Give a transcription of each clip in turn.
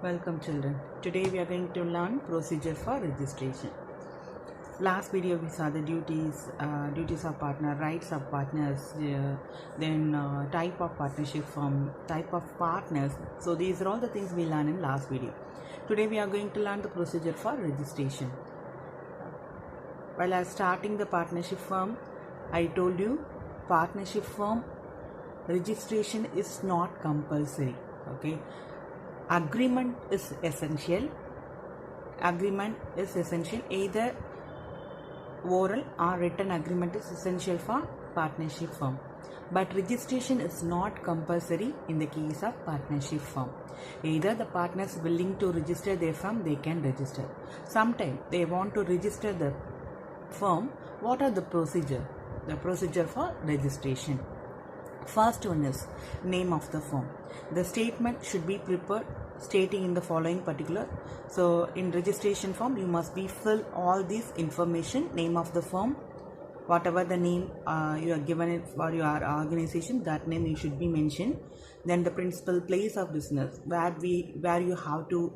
Welcome children. Today we are going to learn procedure for registration. Last video we saw the duties of partner, rights of partners, then type of partnership form, type of partners. So these are all the things we learned in last video. Today we are going to learn the procedure for registration. While I was starting the partnership firm, I told you partnership firm registration is not compulsory. Okay. Agreement is essential. Either oral or written agreement is essential for partnership firm, but registration is not compulsory in the case of partnership firm. Either the partners willing to register their firm, they can register. Sometimes they want to register the firm. What are the procedure for registration? First one is name of the firm. The statement should be prepared stating in the following particular. So in registration form you must be fill all this information, name of the firm, whatever the name you are given it for your organization, that name you should be mentioned. Then the principal place of business, where you have to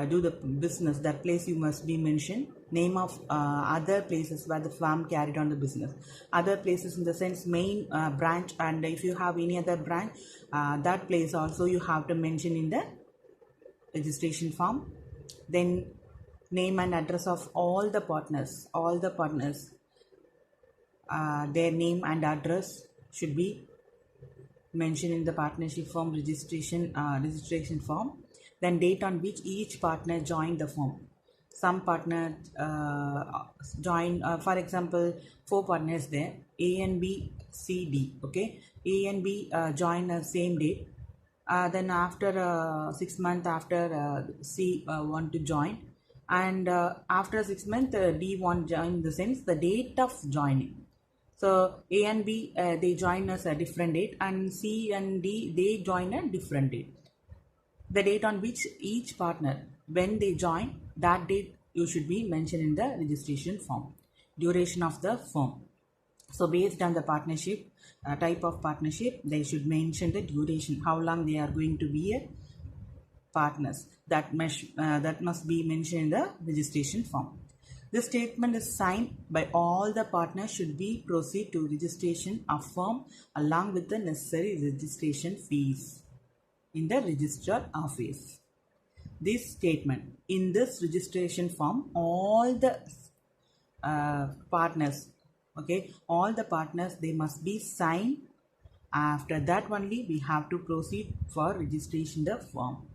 do the business, that place you must be mentioned. Name of other places where the firm carried on the business, other places in the sense main branch, and if you have any other branch, that place also you have to mention in the registration form. Then name and address of all the partners, their name and address should be mentioned in the partnership firm registration form. Then date on which each partner joined the firm. Some partner join, for example, 4 partners there, A and B, C, D. Okay, A and B join the same date. Then after 6 months after C want to join, and after 6 months D want join, in the sense the date of joining. So A and B they join us a different date, and C and D they join a different date. The date on which each partner when they join, that date you should be mentioned in the registration form. Duration of the firm. So based on the partnership type of partnership, they should mention the duration, how long they are going to be a partners. That must be mentioned in the registration form. This statement is signed by all the partners should be proceed to registration of firm along with the necessary registration fees in the registrar office. This statement in this registration form, all the partners, okay, all the partners, they must be signed. After that only we have to proceed for registration the form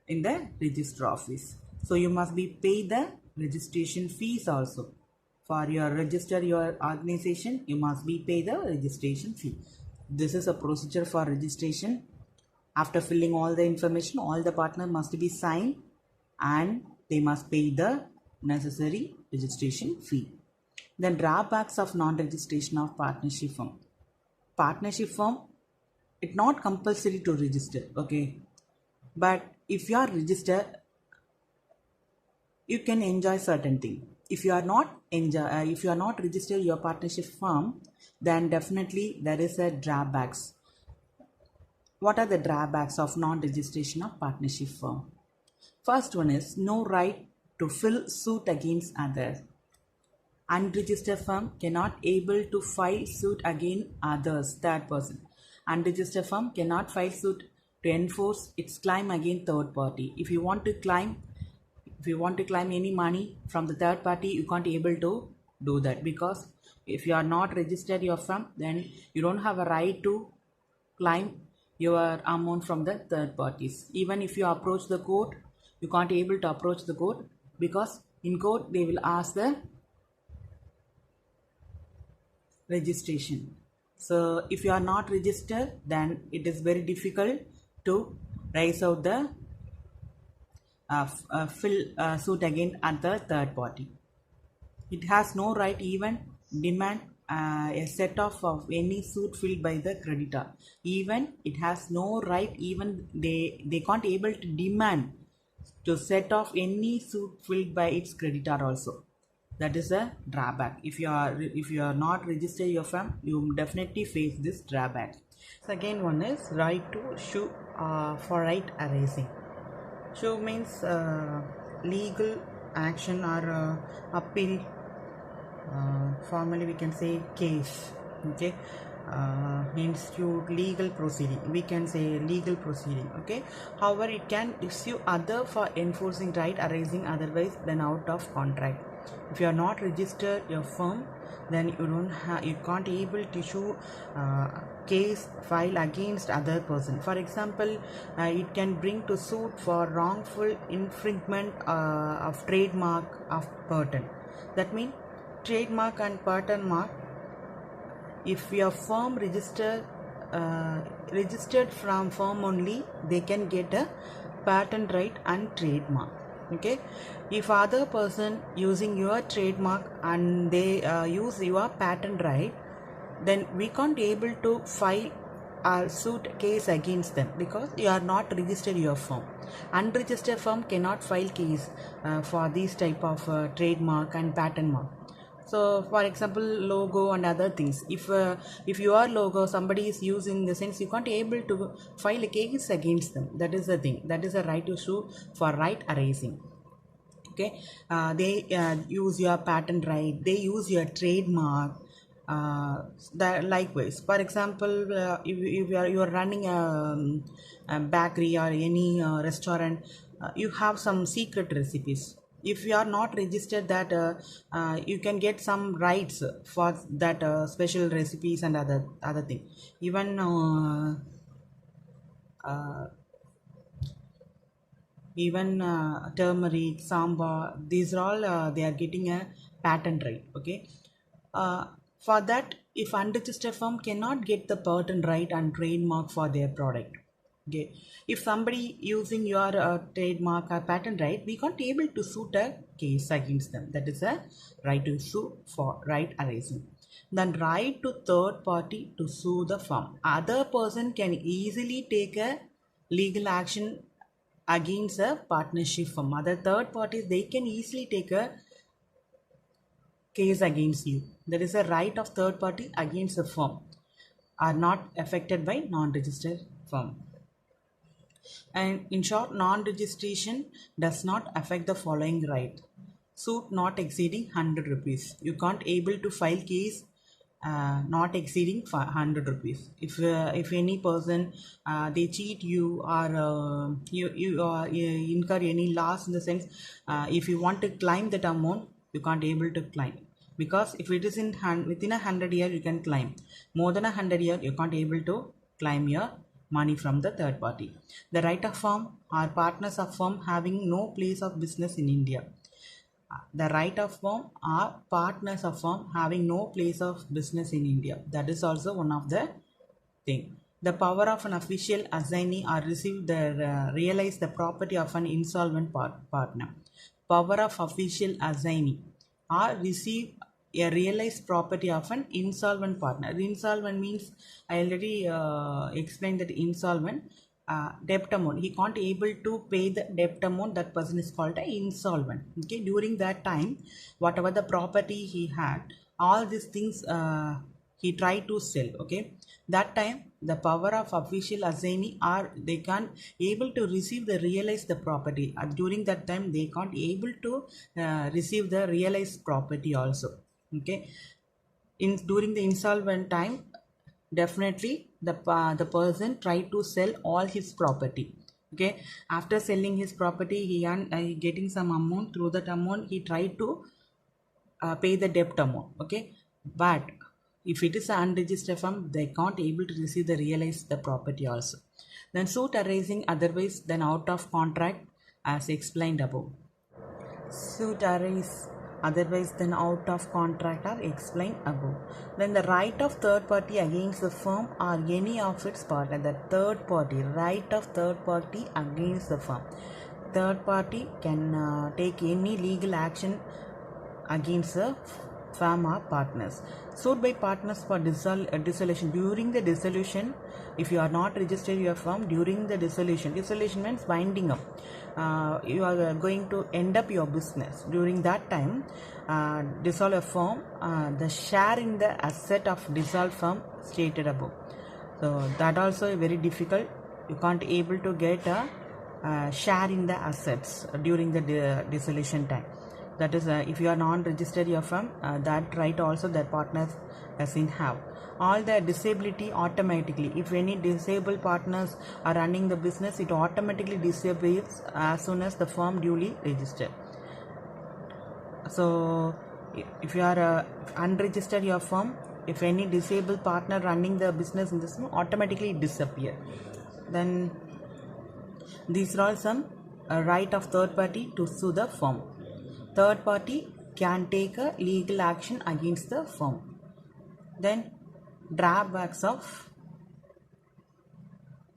in the registrar office. So you must be pay the registration fees also. For your register your organization, you must be pay the registration fee. This is a procedure for registration. After filling all the information, all the partners must be signed and they must pay the necessary registration fee. Then drawbacks of non-registration of partnership firm. Partnership firm, it's not compulsory to register, okay, but if you are registered, you can enjoy certain thing. If you are not registered your partnership firm, then definitely there is a drawbacks. What are the drawbacks of non-registration of partnership firm? First one is no right to file suit against others. Unregistered firm cannot able to file suit against others, third person. Unregistered firm cannot file suit to enforce its claim against third party. If you want to claim any money from the third party, you can't able to do that, because if you are not registered your firm, then you don't have a right to claim your amount from the third parties. Even if you approach the court, you can't able to approach the court, because in court they will ask the registration. So if you are not registered, then it is very difficult to raise out the suit against other third party. It has no right even demand a set off of any suit filed by the creditor. Even it has no right, even they can't able to demand to set off any suit filed by its creditor also. That is a drawback. If you are not registered your firm, you definitely face this drawback. Second one is right to sue for right arising. Sue means legal action or appeal. Formally we can say case. Okay. Institute legal proceeding, we can say legal proceeding. Okay, however it can sue other for enforcing right arising otherwise than out of contract. If you are not registered your firm, then you can't able to issue case file against other person. For example, it can bring to suit for wrongful infringement of trademark of patent. That means trademark and patent mark, if your firm registered from firm only, they can get a patent right and trademark. Okay, if other person using your trademark and they use your patent right, then we can't able to file a suit case against them because you are not registered your firm. Unregistered firm cannot file case for these type of trademark and patent mark. So for example, logo and other things, if your logo somebody is using, the sense you can't able to file a case against them. That is the thing, that is a right to sue for right arising. Okay, they use your patent right, they use your trademark. That likewise, for example, if you are running a bakery or any restaurant, you have some secret recipes. If you are not registered that, you can get some rights for that special recipes and other thing. Even turmeric, sambar, these are all they are getting a patent right. Okay, for that, if unregistered firm cannot get the patent right and trademark for their product. Okay, if somebody using your trademark or patent right, we can't able to suit a case against them. That is a right to sue for right arising. Then right to third party to sue the firm. Other person can easily take a legal action against a partnership firm. Other third parties, they can easily take a case against you. There is a right of third party against the firm are not affected by non-registered firm. And in short, non-registration does not affect the following right. Suit not exceeding 100 rupees. You can't able to file case not exceeding 100 rupees. If any person they cheat you or you incur any loss, in the sense if you want to claim that amount, you can't able to claim, because if it is within 100 year you can claim. More than 100 year you can't able to claim your money from the third party. The right of firm are partners of firm having no place of business in India. The right of firm are partners of firm having no place of business in India. That is also one of the thing. The power of an official assignee or receive the realize the property of an insolvent partner. Power of official assignee or receive a realized property of an insolvent partner. Insolvent means, I already explained that insolvent debt amount, he can't able to pay the debt amount, that person is called a insolvent. Okay, during that time, whatever the property he had, all these things he tried to sell. Okay, that time the power of official assignee are they can't able to receive the realize the property. During that time they can't able to receive the realized property also. Okay, during the insolvent time, definitely the person tried to sell all his property. Okay, after selling his property, he getting some amount. Through that amount he tried to pay the debt amount. Okay, but if it is an unregistered firm, they can't able to receive the realize the property also. Then suit arising otherwise than out of contract, as explained above. Suit arise otherwise than out of contract are explained above. Then the right of third party against the firm or any of its partner. The third party, right of third party against the firm. Third party can take any legal action against the firm or partners. Sued by partners for dissolution. During the dissolution, if you are not registered your firm, during the dissolution means winding up, you are going to end up your business. During that time, dissolve a firm, the share in the asset of dissolved firm stated above. So that also very difficult. You can't able to get a share in the assets during the dissolution time. That is, if you are non-registered your firm, that right also the partners doesn't have. All the disability automatically, if any disabled partners are running the business, it automatically disappears as soon as the firm duly registered. So if you are unregistered your firm, if any disabled partner running the business in this firm, automatically disappear. Then these are all some right of third party to sue the firm. Third party can take a legal action against the firm. Then drawbacks of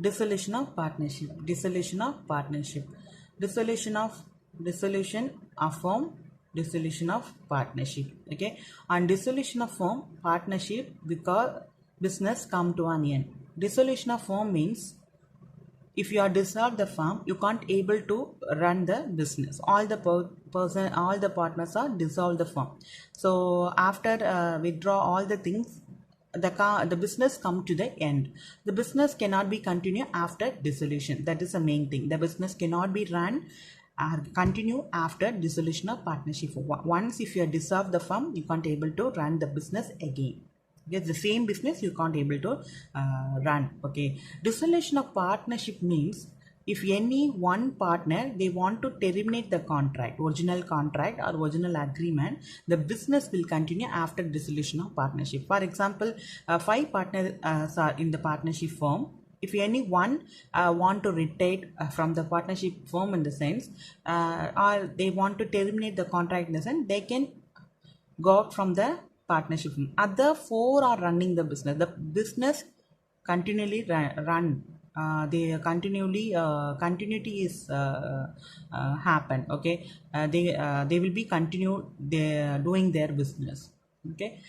dissolution of partnership. Dissolution of partnership. Dissolution of firm. Dissolution of partnership. Okay. On dissolution of firm, partnership, because business come to an end. Dissolution of firm means if you are dissolved the firm, you can't able to run the business. All the all the partners are dissolved the firm. So after withdraw all the things, the business come to the end. The business cannot be continue after dissolution. That is the main thing. The business cannot be run or continue after dissolution of partnership. Once if you are dissolved the firm, you can't able to run the business again. It's the same business you can't able to run. Okay. Dissolution of partnership means if any one partner they want to terminate the contract, original contract or original agreement, the business will continue after dissolution of partnership. For example, 5 partners are in the partnership firm. If any one want to retire from the partnership firm in the sense, or they want to terminate the contract in the sense, they can go out from the partnership. Other 4 are running the business. The business continually run. They continually continuity is happen. Okay, they will be continue they doing their business. Okay,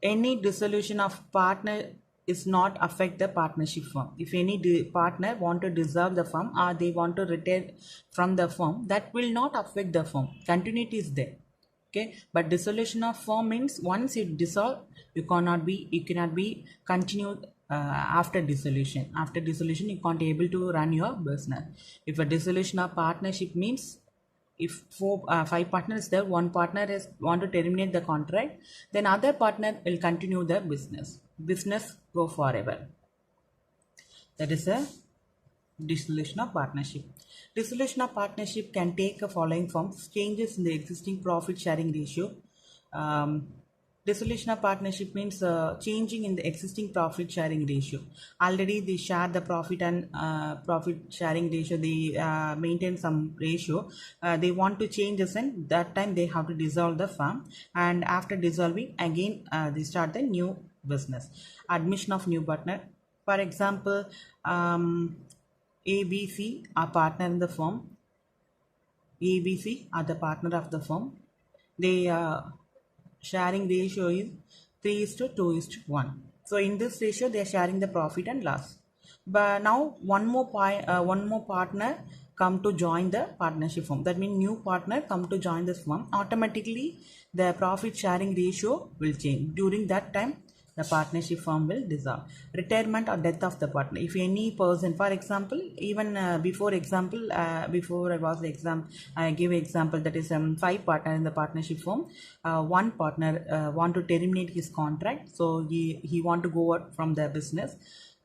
any dissolution of partner is not affect the partnership firm. If any partner want to dissolve the firm or they want to retire from the firm, that will not affect the firm. Continuity is there. Okay, but dissolution of firm means once you dissolve, you cannot be continued after dissolution. After dissolution, you can't able to run your business. If a dissolution of partnership means if 5 partners there, one partner is want to terminate the contract, then other partner will continue the business. Business go forever. That is a dissolution of partnership. Dissolution of partnership can take the following forms: changes in the existing profit sharing ratio. Dissolution of partnership means changing in the existing profit sharing ratio. Already they share the profit and profit sharing ratio. They maintain some ratio. They want to change this, and that time they have to dissolve the firm. And after dissolving, again they start the new business. Admission of new partner. For example, ABC are partner in the firm. ABC are the partner of the firm. They sharing ratio is 3:2:1. So in this ratio, they are sharing the profit and loss. But now one more partner come to join the partnership firm. That means new partner come to join this firm. Automatically, the profit sharing ratio will change. During that time, the partnership firm will dissolve. Retirement or death of the partner. If any person, for example, even before I was the exam, I give example that is 5 partner in the partnership firm. One partner want to terminate his contract, so he want to go out from the business.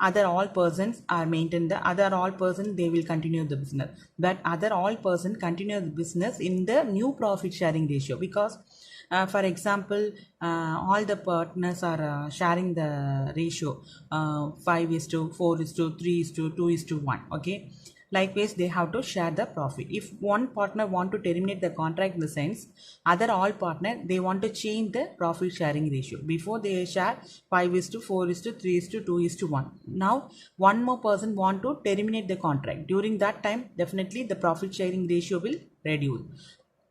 Other all persons are maintained. The other all person they will continue the business. But other all person continue the business in the new profit sharing ratio, because for example, all the partners are sharing the ratio 5:4:3:2:1. Okay, likewise they have to share the profit. If one partner want to terminate the contract in the sense, other all partner they want to change the profit sharing ratio. Before they share 5:4:3:2:1. Now one more person want to terminate the contract. During that time, definitely the profit sharing ratio will reduce,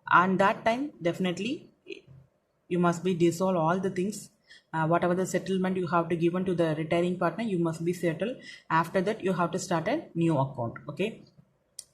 and that time definitely you must be dissolve all the things. Whatever the settlement you have to given to the retiring partner, you must be settled. After that, you have to start a new account. Okay,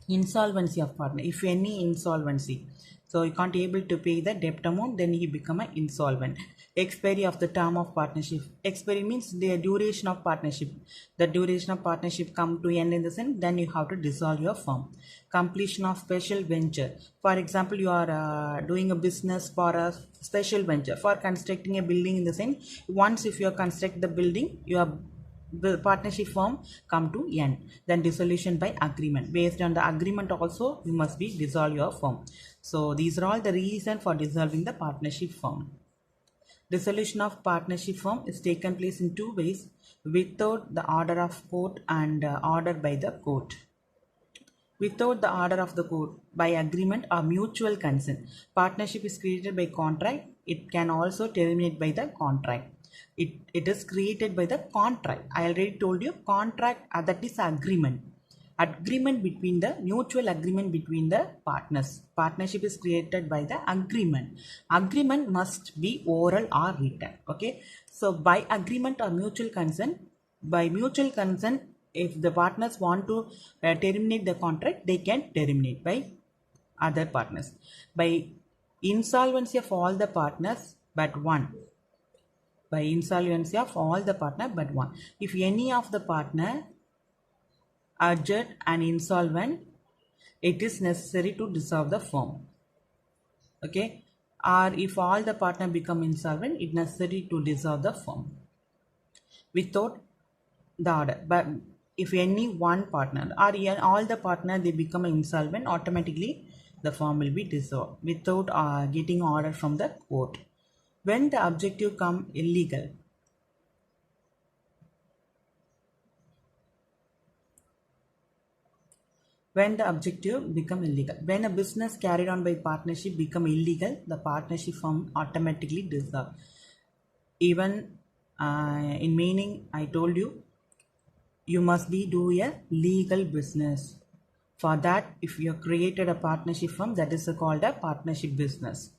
Insolvency of partner. If any insolvency, so you can't able to pay the debt amount, then he become an insolvent. Expiry of the term of partnership. Expiry means the duration of partnership. The duration of partnership come to end in the sense, then you have to dissolve your firm. Completion of special venture. For example, you are doing a business for a special venture for constructing a building in the sense. Once if you construct the building, you are the partnership firm come to end. Then dissolution by agreement. Based on the agreement also you must be dissolve your firm. So these are all the reason for dissolving the partnership firm. Dissolution of partnership firm is taken place in two ways: without the order of court and order by the court. Without the order of the court, by agreement or mutual consent. Partnership is created by contract. It can also terminate by the contract. It is created by the contract. I already told you contract, that is agreement. Agreement between the mutual agreement between the partners. Partnership is created by the agreement. Agreement must be oral or written. Okay. So by agreement or mutual consent, by mutual consent, if the partners want to terminate the contract, they can terminate by other partners. By insolvency of all the partners but one. By insolvency of all the partner but one. If any of the partner adjudged and insolvent, it is necessary to dissolve the firm. Okay. Or if all the partner become insolvent, it is necessary to dissolve the firm without the order. But if any one partner or all the partner they become insolvent, automatically the firm will be dissolved without getting order from the court. When the objective come illegal. When the objective become illegal. When a business carried on by partnership become illegal, the partnership firm automatically dissolve. Even in meaning, I told you, you must be do a legal business. For that, if you have created a partnership firm, that is called a partnership business.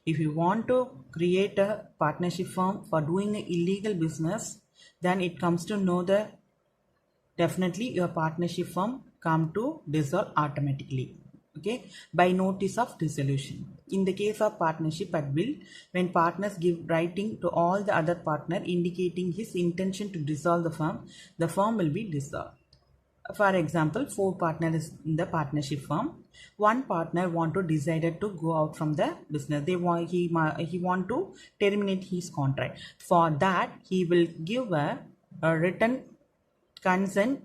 If you want to create a partnership firm for doing an illegal business, then it comes to know the definitely your partnership firm come to dissolve automatically. Okay, by notice of dissolution. In the case of partnership at will, when partners give writing to all the other partner indicating his intention to dissolve the firm will be dissolved. For example, 4 partners in the partnership firm. One partner want to decided to go out from the business. He want to terminate his contract. For that, he will give a written consent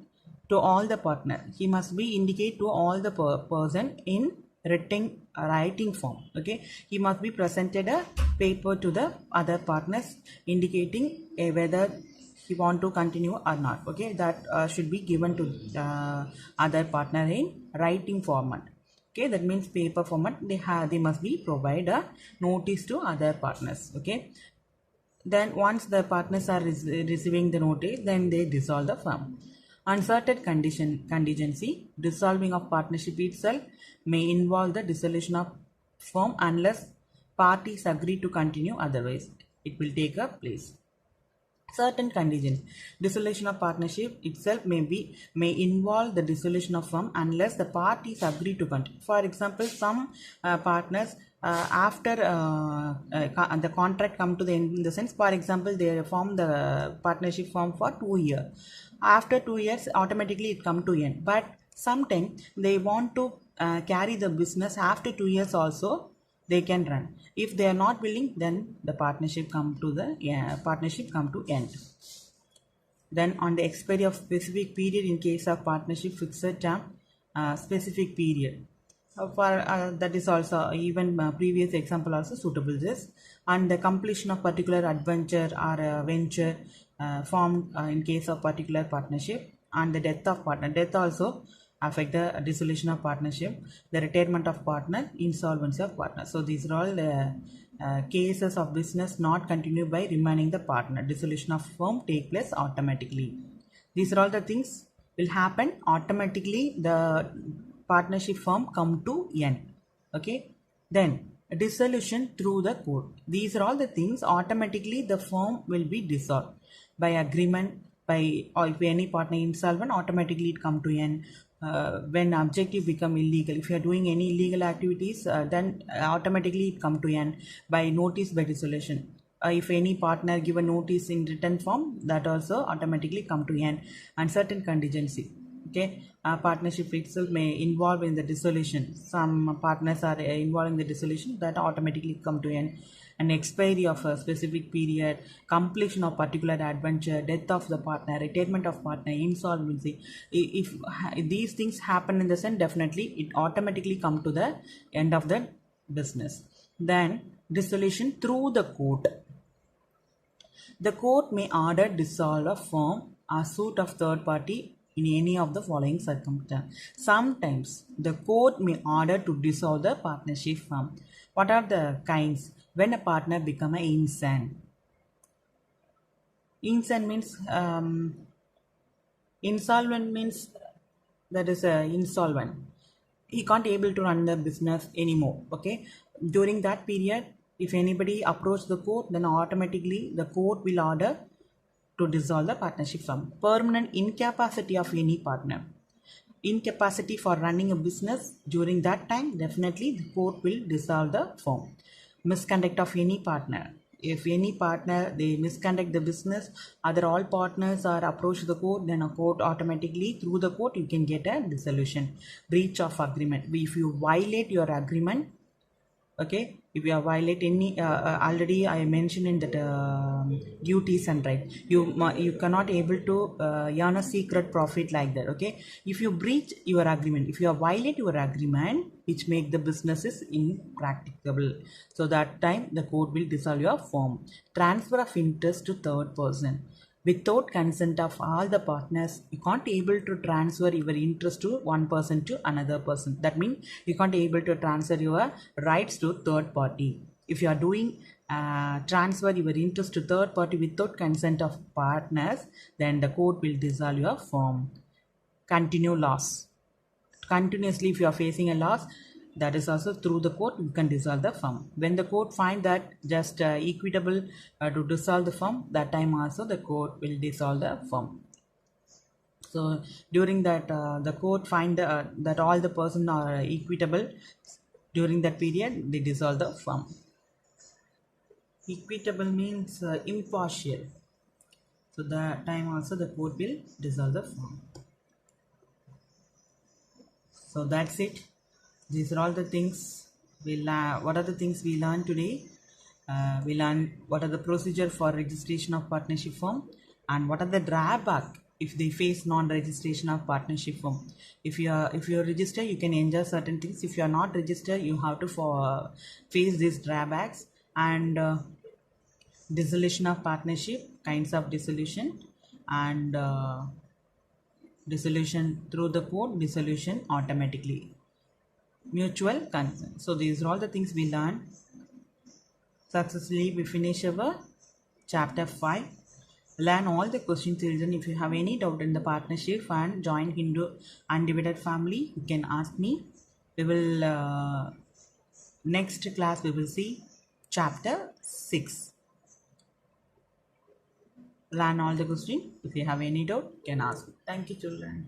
to all the partner. He must be indicate to all the person in writing form. Okay, he must be presented a paper to the other partners indicating whether he want to continue or not. Okay, that should be given to other partner in writing format. Okay, that means paper format. They must be provide a notice to other partners. Okay, then once the partners are receiving the notice, then they dissolve the firm. Uncertain contingency. Dissolving of partnership itself may involve the dissolution of firm unless parties agree to continue, otherwise it will take a place. Certain conditions. Dissolution of partnership itself may involve the dissolution of firm unless the parties agree to continue. For example, some partners after the contract come to the end, in the sense, for example, they form the partnership firm for 2 years. After 2 years, automatically it come to end. But sometimes they want to carry the business after 2 years also. They can run. If they are not willing, then the partnership come to end. Then on the expiry of specific period, in case of partnership fixed term, specific period. For that is also even previous example also suitable this. And the completion of particular adventure or venture formed in case of particular partnership, and the death of partner. Death also affect the dissolution of partnership, the retirement of partner, insolvency of partner. So these are all the cases of business not continue by remaining the partner. Dissolution of firm take place automatically. These are all the things will happen automatically. The partnership firm come to end. Okay. Then dissolution through the court. These are all the things automatically the firm will be dissolved by agreement. Or if any partner insolvent, automatically it come to end. when objective become illegal. If you are doing any illegal activities, then automatically it come to end by notice by dissolution. If any partner give a notice in written form, that also automatically come to end. And certain contingency, okay, partnership itself may involve in the dissolution. Some partners are involved in the dissolution, that automatically come to end. An expiry of a specific period, completion of particular adventure, death of the partner, retirement of partner, insolvency. If these things happen in the sense, definitely it automatically come to the end of the business. Then dissolution through the court. The court may order dissolve a firm or suit of third party in any of the following circumstances. Sometimes the court may order to dissolve the partnership firm. What are the kinds? When a partner become an insane. Insane means insolvent means that is insolvent. He can't able to run the business anymore. Okay, during that period, if anybody approach the court, then automatically the court will order to dissolve the partnership firm. Permanent incapacity of any partner. Incapacity for running a business during that time, definitely the court will dissolve the firm. Misconduct of any partner. If any partner they misconduct the business, other all partners are approached the court, then a court automatically through the court you can get a dissolution. Breach of agreement. If you violate your agreement, okay, if you violate any already I mentioned in that duties and right, you cannot able to earn a secret profit like that. Okay, if you breach your agreement, if you violate your agreement which make the businesses impracticable, so that time the court will dissolve your firm. Transfer of interest to third person. Without consent of all the partners, you can't able to transfer your interest to one person to another person. That means you can't able to transfer your rights to third party. If you are doing transfer your interest to third party without consent of partners, then the court will dissolve your firm. Continue loss. Continuously, if you are facing a loss, that is also through the court you can dissolve the firm. When the court find that just equitable to dissolve the firm, that time also the court will dissolve the firm. So during that the court find that all the person are equitable, during that period they dissolve the firm. Equitable means impartial, so that time also the court will dissolve the firm. So that's it. These are all the things we learn. What are the things we learned today? We learned what are the procedure for registration of partnership firm, and what are the drawback if they face non-registration of partnership firm. If you are registered, you can enjoy certain things. If you are not registered, you have to face these drawbacks. And dissolution of partnership, kinds of dissolution, and dissolution through the court, dissolution automatically. Mutual consent. So these are all the things we learned. Successfully we finish our chapter 5. Learn all the questions, children. If you have any doubt in the partnership and join Hindu undivided family, you can ask me. We will next class we will see chapter 6. Learn all the questions. If you have any doubt, you can ask. Thank you, children.